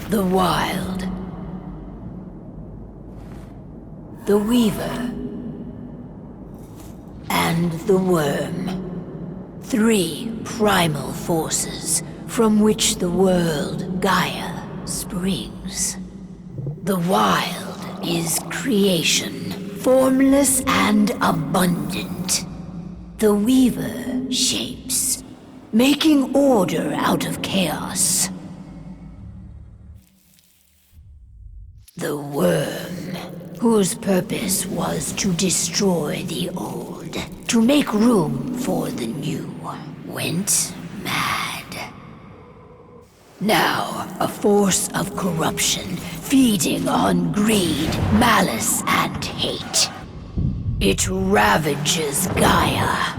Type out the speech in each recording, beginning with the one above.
The Wild. The Weaver. And the Worm. 3 primal forces from which the world Gaia springs. The Wild is creation, formless and abundant. The Weaver shapes, making order out of chaos. The Worm, whose purpose was to destroy the old, to make room for the new, went mad. Now, a force of corruption, feeding on greed, malice, and hate. It ravages Gaia.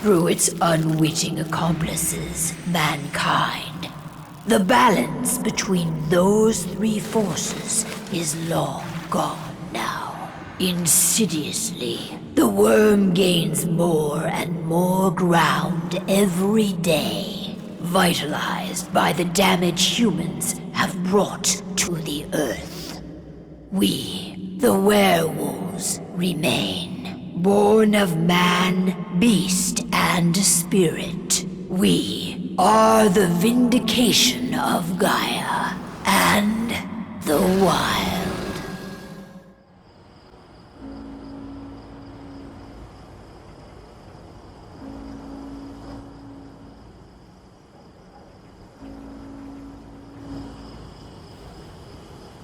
Through its unwitting accomplices, mankind. The balance between those 3 forces is long gone now. Insidiously, the Worm gains more and more ground every day, vitalized by the damage humans have brought to the Earth. We, the werewolves, remain, born of man, beast, and spirit. We are the vindication of Gaia and the Wild.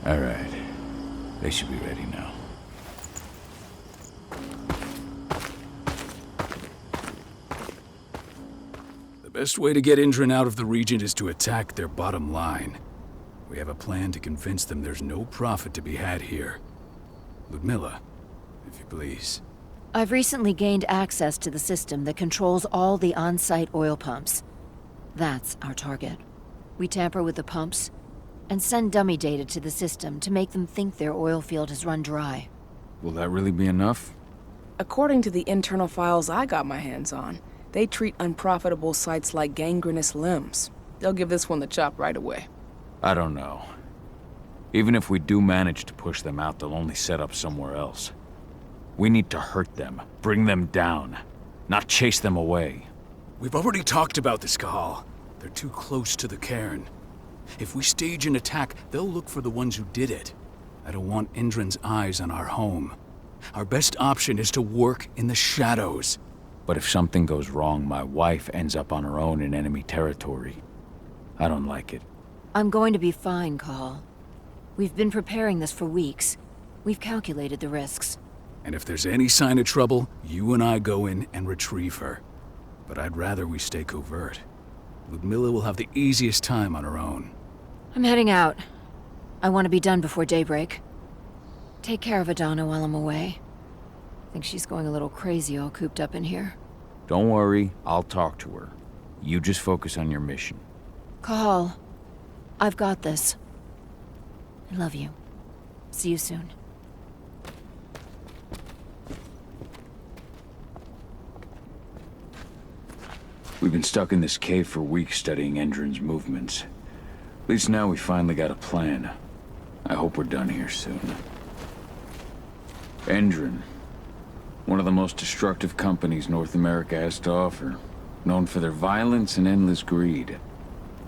All right. They should be ready now. The best way to get Endron out of the region is to attack their bottom line. We have a plan to convince them there's no profit to be had here. Ludmilla, if you please. I've recently gained access to the system that controls all the on-site oil pumps. That's our target. We tamper with the pumps and send dummy data to the system to make them think their oil field has run dry. Will that really be enough? According to the internal files I got my hands on, they treat unprofitable sites like gangrenous limbs. They'll give this one the chop right away. I don't know. Even if we do manage to push them out, they'll only set up somewhere else. We need to hurt them, bring them down, not chase them away. We've already talked about this, Cahal. They're too close to the cairn. If we stage an attack, they'll look for the ones who did it. I don't want Endron's eyes on our home. Our best option is to work in the shadows. But if something goes wrong, my wife ends up on her own in enemy territory. I don't like it. I'm going to be fine, Cahal. We've been preparing this for weeks. We've calculated the risks. And if there's any sign of trouble, you and I go in and retrieve her. But I'd rather we stay covert. Ludmilla will have the easiest time on her own. I'm heading out. I want to be done before daybreak. Take care of Adana while I'm away. I think she's going a little crazy all cooped up in here. Don't worry, I'll talk to her. You just focus on your mission. Cahal, I've got this. I love you. See you soon. We've been stuck in this cave for weeks studying Endron's movements. At least now we finally got a plan. I hope we're done here soon. Endron. One of the most destructive companies North America has to offer. Known for their violence and endless greed.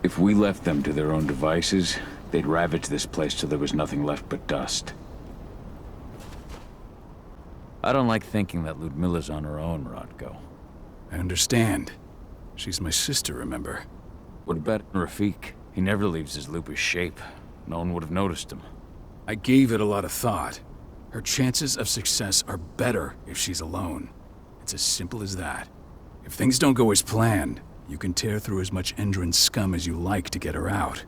If we left them to their own devices, they'd ravage this place till there was nothing left but dust. I don't like thinking that Ludmilla's on her own, Rodko. I understand. She's my sister, remember? What about Rafik? He never leaves his lupus shape. No one would have noticed him. I gave it a lot of thought. Her chances of success are better if she's alone. It's as simple as that. If things don't go as planned, you can tear through as much Endron scum as you like to get her out.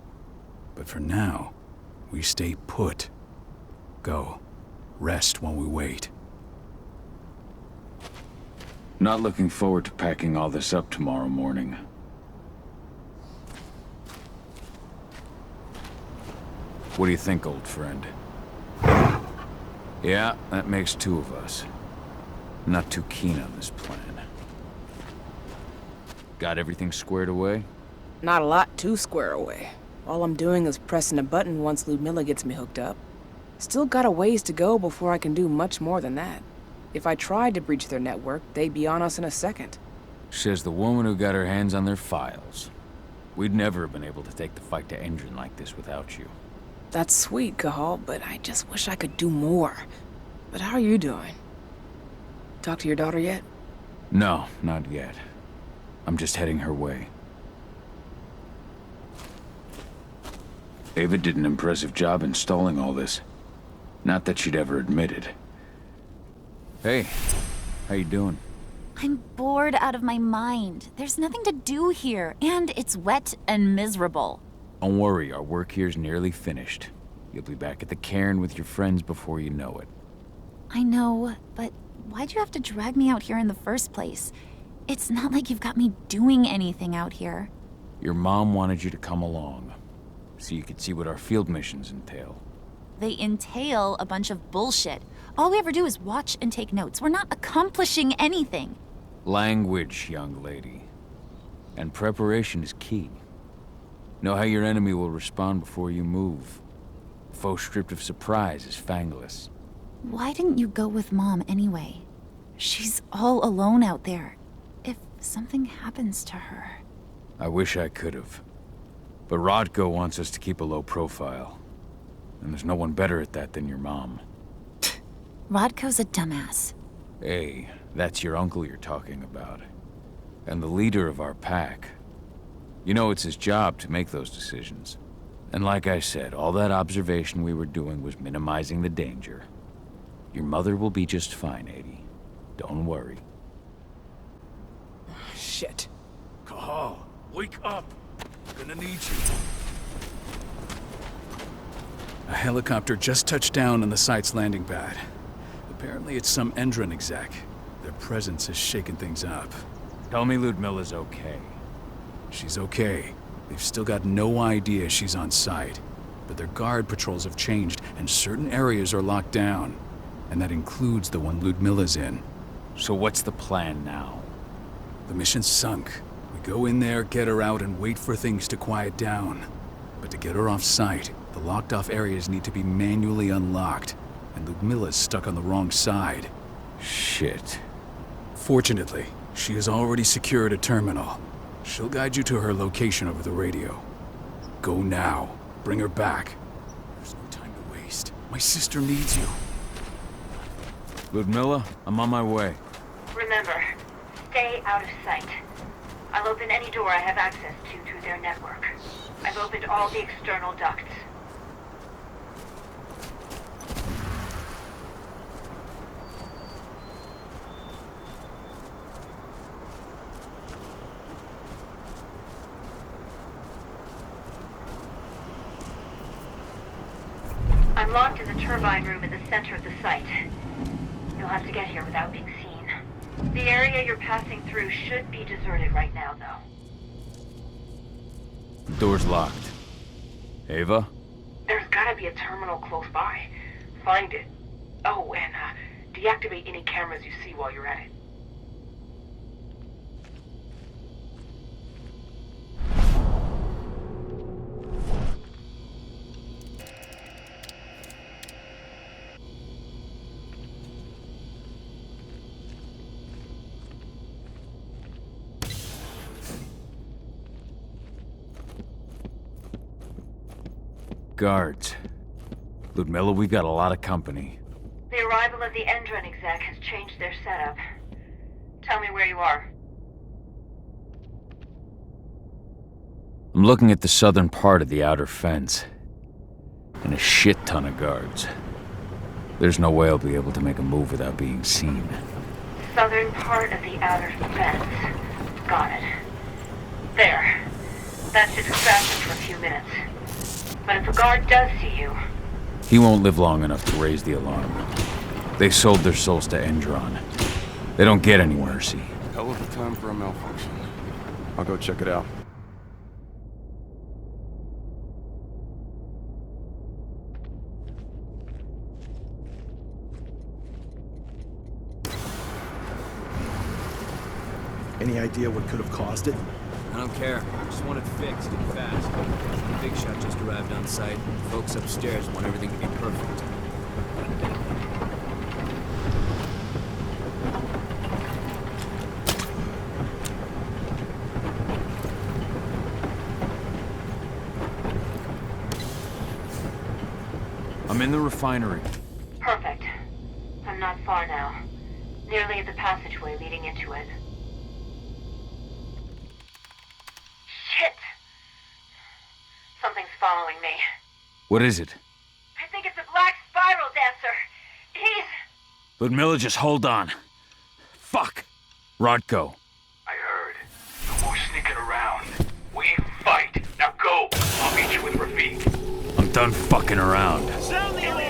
But for now, we stay put. Go. Rest while we wait. Not looking forward to packing all this up tomorrow morning. What do you think, old friend? Yeah, that makes 2 of us. Not too keen on this plan. Got everything squared away? Not a lot to square away. All I'm doing is pressing a button once Ludmilla gets me hooked up. Still got a ways to go before I can do much more than that. If I tried to breach their network, they'd be on us in a second. Says the woman who got her hands on their files. We'd never have been able to take the fight to Endron like this without you. That's sweet, Cahal, but I just wish I could do more. But how are you doing? Talk to your daughter yet? No, not yet. I'm just heading her way. Ava did an impressive job installing all this. Not that she'd ever admit it. Hey, how you doing? I'm bored out of my mind. There's nothing to do here, and it's wet and miserable. Don't worry, our work here's nearly finished. You'll be back at the cairn with your friends before you know it. I know, but why'd you have to drag me out here in the first place? It's not like you've got me doing anything out here. Your mom wanted you to come along, so you could see what our field missions entail. They entail a bunch of bullshit. All we ever do is watch and take notes. We're not accomplishing anything. Language, young lady. And preparation is key. Know how your enemy will respond before you move. Foe stripped of surprise is fangless. Why didn't you go with Mom anyway? She's all alone out there. If something happens to her... I wish I could have. But Rodko wants us to keep a low profile. And there's no one better at that than your mom. Rodko's a dumbass. Hey, that's your uncle you're talking about. And the leader of our pack. You know it's his job to make those decisions. And like I said, all that observation we were doing was minimizing the danger. Your mother will be just fine, Adie. Don't worry. Shit. Cahal, wake up! I'm gonna need you. A helicopter just touched down on the site's landing pad. Apparently it's some Endron exec. Their presence has shaken things up. Tell me Ludmilla's okay. She's okay. They've still got no idea she's on site. But their guard patrols have changed, and certain areas are locked down. And that includes the one Ludmilla's in. So what's the plan now? The mission's sunk. We go in there, get her out, and wait for things to quiet down. But to get her off site, the locked-off areas need to be manually unlocked. And Ludmilla's stuck on the wrong side. Shit. Fortunately, she has already secured a terminal. She'll guide you to her location over the radio. Go now. Bring her back. There's no time to waste. My sister needs you. Ludmilla, I'm on my way. Remember, stay out of sight. I'll open any door I have access to through their network. I've opened all the external ducts. I'm locked in the turbine room in the center of the site. You'll have to get here without being seen. The area you're passing through should be deserted right now, though. The door's locked. Ava? There's gotta be a terminal close by. Find it. Oh, and deactivate any cameras you see while you're at it. Guards. Ludmilla, we've got a lot of company. The arrival of the Endron exec has changed their setup. Tell me where you are. I'm looking at the southern part of the outer fence. And a shit ton of guards. There's no way I'll be able to make a move without being seen. Southern part of the outer fence. Got it. There. That should distract him for a few minutes. But if a guard does see you... He won't live long enough to raise the alarm. They sold their souls to Endron. They don't get any mercy. Hell of a time for a malfunction. I'll go check it out. Any idea what could have caused it? I don't care. I just want it fixed and fast. The big shot just arrived on site. The folks upstairs want everything to be perfect. I'm in the refinery. Perfect. I'm not far now. Nearly at the passageway leading into it. Shit! Something's following me. What is it? I think it's a black spiral dancer. He's... Ludmilla, just hold on. Fuck! Rodko. I heard. No more sneaking around. We fight. Now go. I'll meet you with Rafik. I'm done fucking around. Sound the alarm!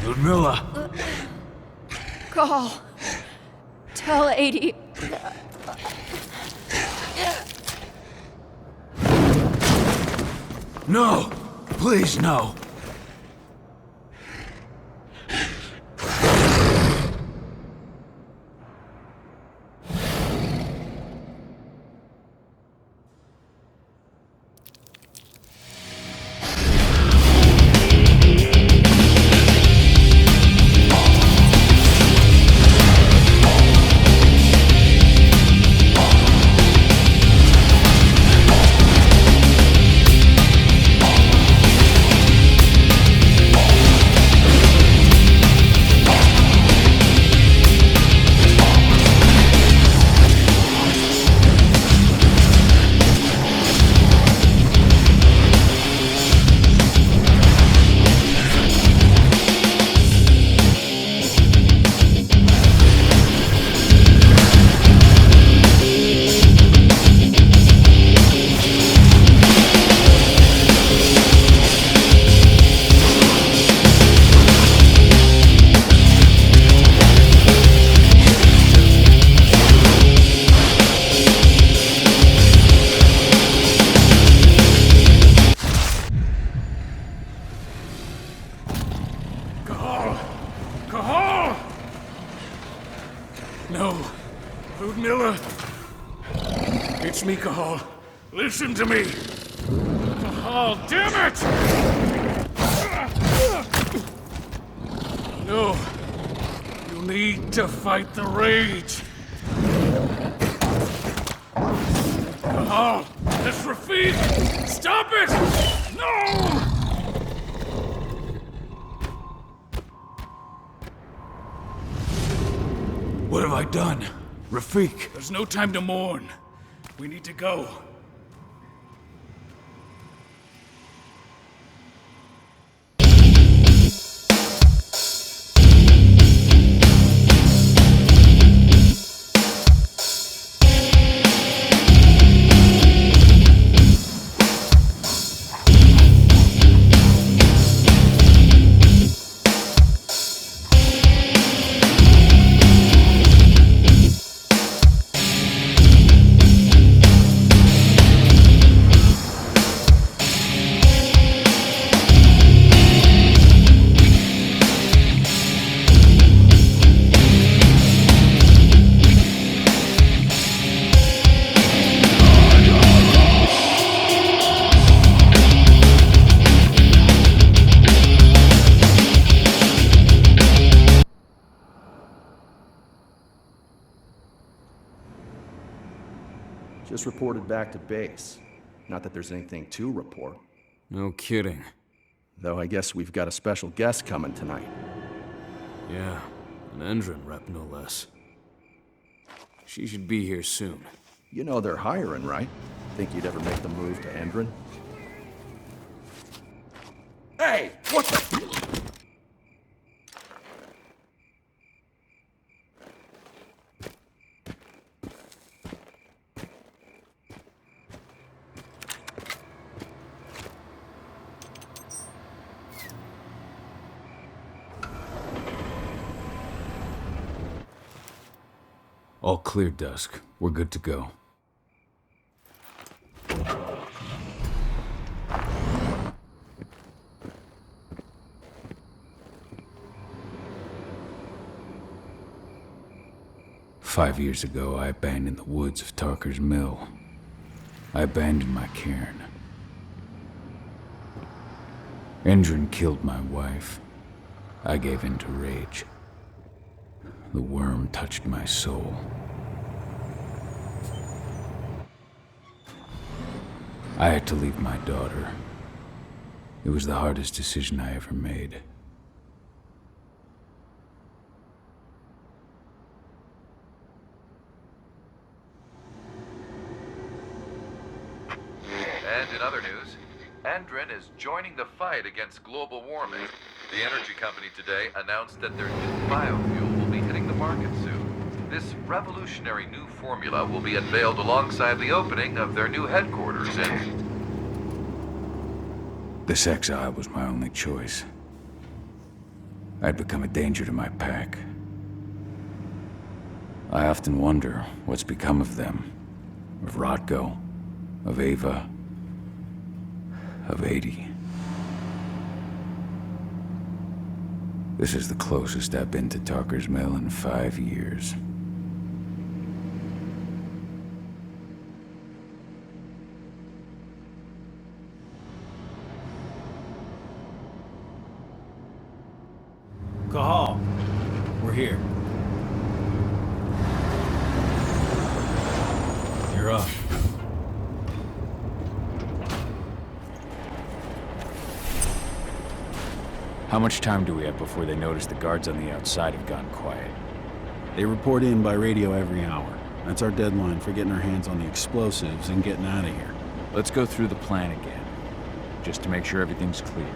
Ludmilla! Cahal. Tell 80. No! Please, no! It's me, Cahal. Listen to me! Cahal, damn it! No. You need to fight the rage. Cahal, this Rafik! Stop it! No! What have I done? Rafik! There's no time to mourn. We need to go. Just reported back to base. Not that there's anything to report. No kidding. Though I guess we've got a special guest coming tonight. Yeah, an Endron rep no less. She should be here soon. You know they're hiring, right? Think you'd ever make the move to Endron? Hey! What the... All clear, Dusk. We're good to go. Five years ago, I abandoned the woods of Tarker's Mill. I abandoned my cairn. Endron killed my wife. I gave in to rage. The worm touched my soul. I had to leave my daughter. It was the hardest decision I ever made. And in other news, Endron is joining the fight against global warming. The energy company today announced that their new biofuel will be hitting the market soon. This revolutionary new formula will be unveiled alongside the opening of their new headquarters in... This exile was my only choice. I'd become a danger to my pack. I often wonder what's become of them. Of Rotko, of Ava, of 80. This is the closest I've been to Tarker's Mill in 5 years. Cahal, we're here. You're up. How much time do we have before they notice the guards on the outside have gone quiet? They report in by radio every hour. That's our deadline for getting our hands on the explosives and getting out of here. Let's go through the plan again, just to make sure everything's clear.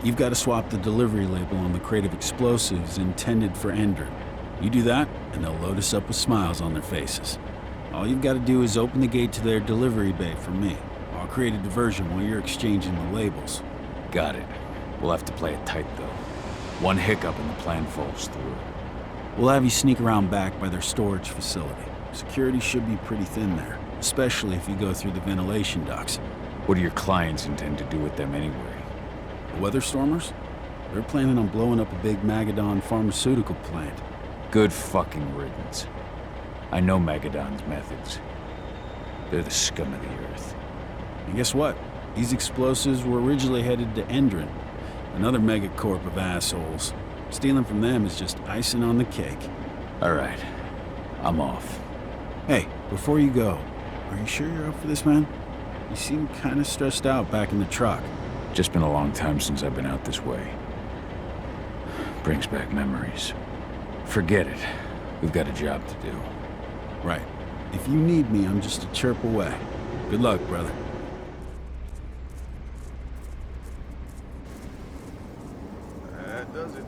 You've got to swap the delivery label on the crate of explosives intended for Endron. You do that, and they'll load us up with smiles on their faces. All you've got to do is open the gate to their delivery bay for me. I'll create a diversion while you're exchanging the labels. Got it. We'll have to play it tight, though. One hiccup and the plan falls through. We'll have you sneak around back by their storage facility. Security should be pretty thin there, especially if you go through the ventilation ducts. What do your clients intend to do with them anyway? The Weatherstormers? They're planning on blowing up a big Magadon pharmaceutical plant. Good fucking riddance. I know Magadon's methods. They're the scum of the earth. And guess what? These explosives were originally headed to Endron, another megacorp of assholes. Stealing from them is just icing on the cake. All right. I'm off. Hey, before you go, are you sure you're up for this, man? You seem kind of stressed out back in the truck. Just been a long time since I've been out this way. Brings back memories. Forget it. We've got a job to do. Right. If you need me, I'm just a chirp away. Good luck, brother. That does it.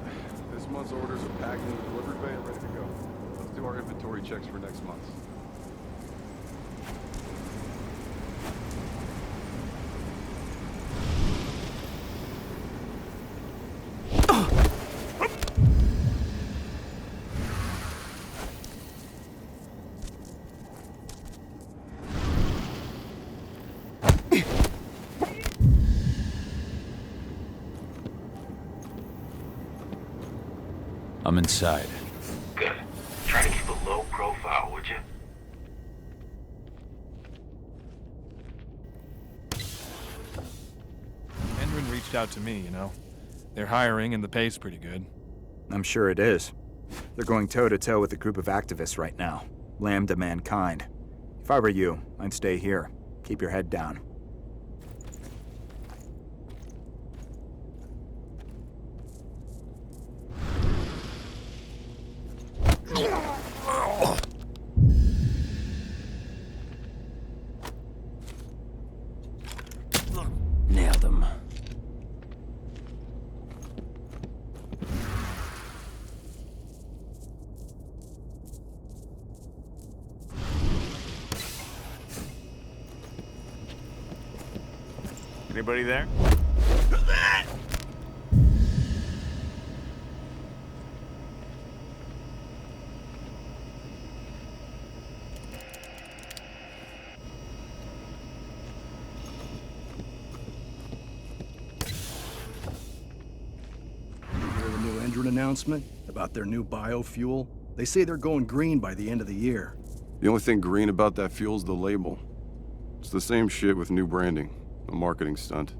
This month's orders are packed in the delivery bay and ready to go. Let's do our inventory checks for next month. I'm inside. Good. Try to keep a low profile, would you? Endron reached out to me, you know. They're hiring and the pay's pretty good. I'm sure it is. They're going toe-to-toe with a group of activists right now. Lambda mankind. If I were you, I'd stay here. Keep your head down. Nailed him. Anybody there? Announcement about their new biofuel. They say they're going green by the end of the year. The only thing green about that fuel's the label. It's the same shit with new branding. A marketing stunt.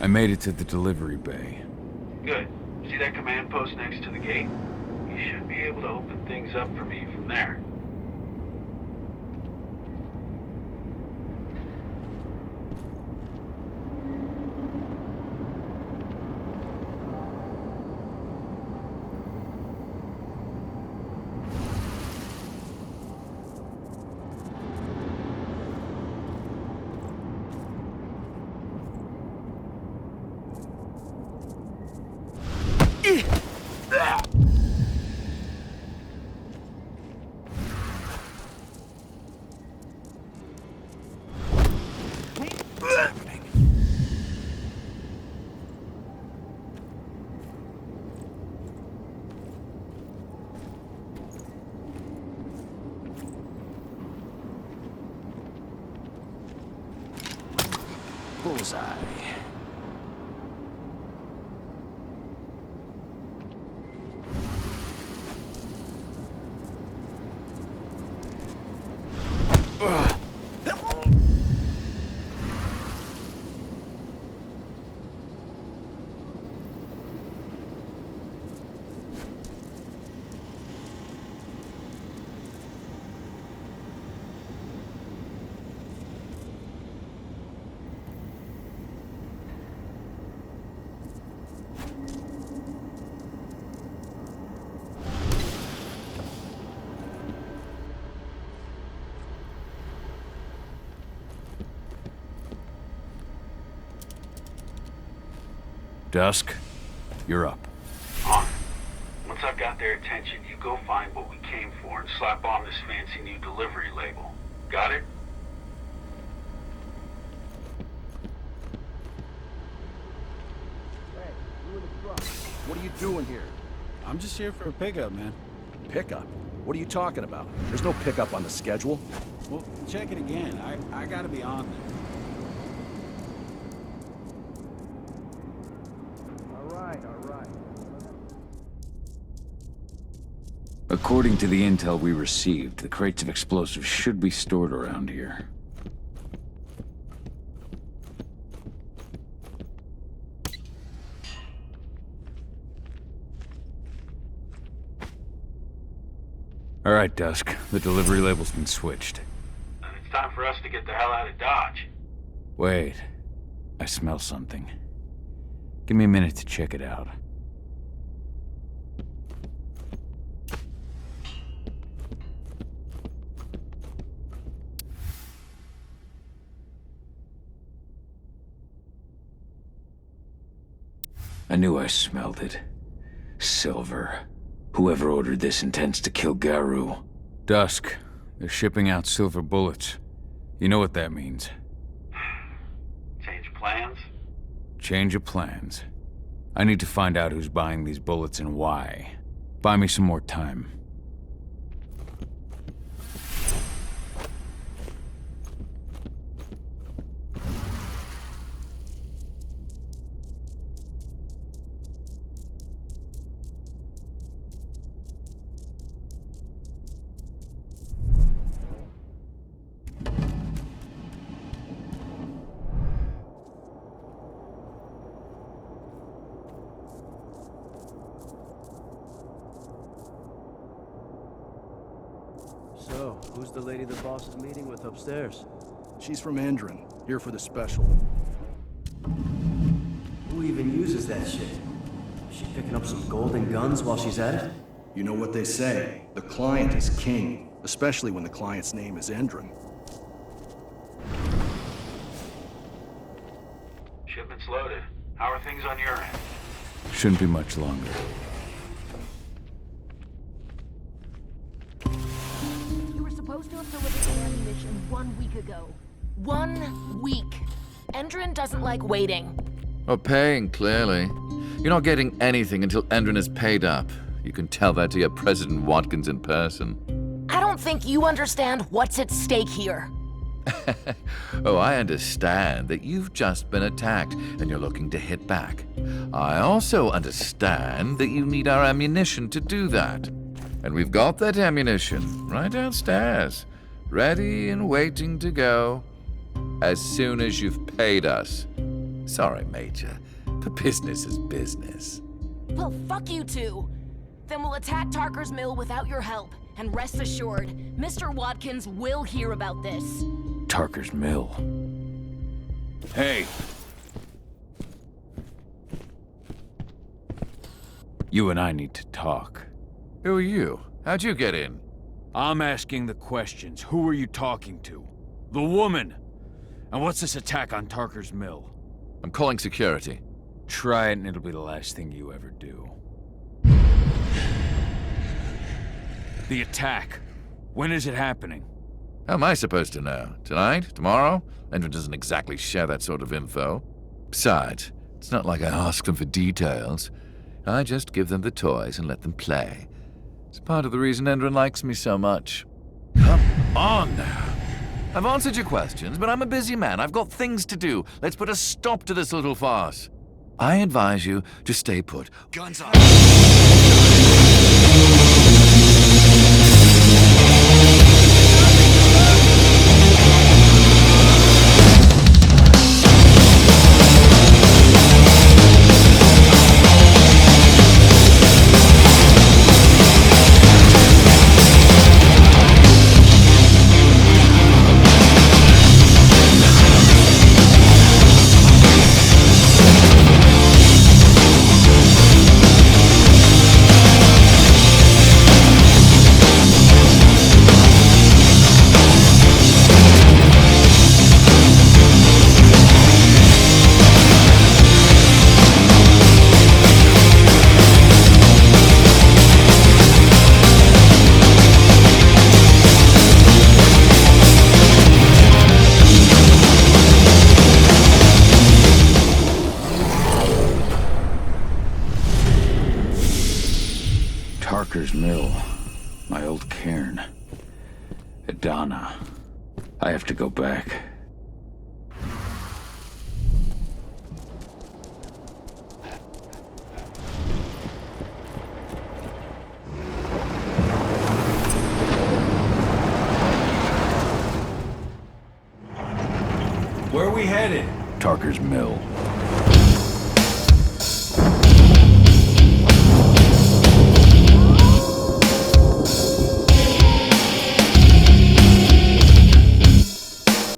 I made it to the delivery bay. Good. See that command post next to the gate? You should be able to open things up for me from there. Bullseye. Dusk, you're up. On. Once I've got their attention, you go find what we came for and slap on this fancy new delivery label. Got it? Hey, you in the truck. What are you doing here? I'm just here for a pickup, man. Pickup? What are you talking about? There's no pickup on the schedule. Well, check it again. I gotta be on there. All right. According to the intel we received, the crates of explosives should be stored around here. All right, Dusk. The delivery label's been switched. And it's time for us to get the hell out of Dodge. Wait. I smell something. Give me a minute to check it out. I knew I smelled it. Silver. Whoever ordered this intends to kill Garou. Dusk. They're shipping out silver bullets. You know what that means. Change plans? Change of plans. I need to find out who's buying these bullets and why. Buy me some more time. So, who's the lady the boss is meeting with upstairs? She's from Endron, here for the special. Who even uses that shit? Is she picking up some golden guns while she's at it? You know what they say, the client is king, especially when the client's name is Endron. Shipment's loaded. How are things on your end? Shouldn't be much longer. You were supposed to have delivered the ammunition 1 week ago. 1 week. Endron doesn't like waiting. Or paying, clearly. You're not getting anything until Endron is paid up. You can tell that to your President Watkins in person. I don't think you understand what's at stake here. Oh, I understand that you've just been attacked and you're looking to hit back. I also understand that you need our ammunition to do that. And we've got that ammunition right downstairs, ready and waiting to go as soon as you've paid us. Sorry, Major, but business is business. Well, fuck you two. Then we'll attack Tarker's Mill without your help. And rest assured, Mr. Watkins will hear about this. Tarker's Mill. Hey! You and I need to talk. Who are you? How'd you get in? I'm asking the questions. Who are you talking to? The woman! And what's this attack on Tarker's Mill? I'm calling security. Try it and it'll be the last thing you ever do. The attack. When is it happening? How am I supposed to know? Tonight? Tomorrow? Endron doesn't exactly share that sort of info. Besides, it's not like I ask them for details. I just give them the toys and let them play. It's part of the reason Endron likes me so much. Come on now. I've answered your questions, but I'm a busy man. I've got things to do. Let's put a stop to this little farce. I advise you to stay put. Guns up. Tarker's Mill. My old cairn. Adana. I have to go back. Where are we headed? Tarker's Mill.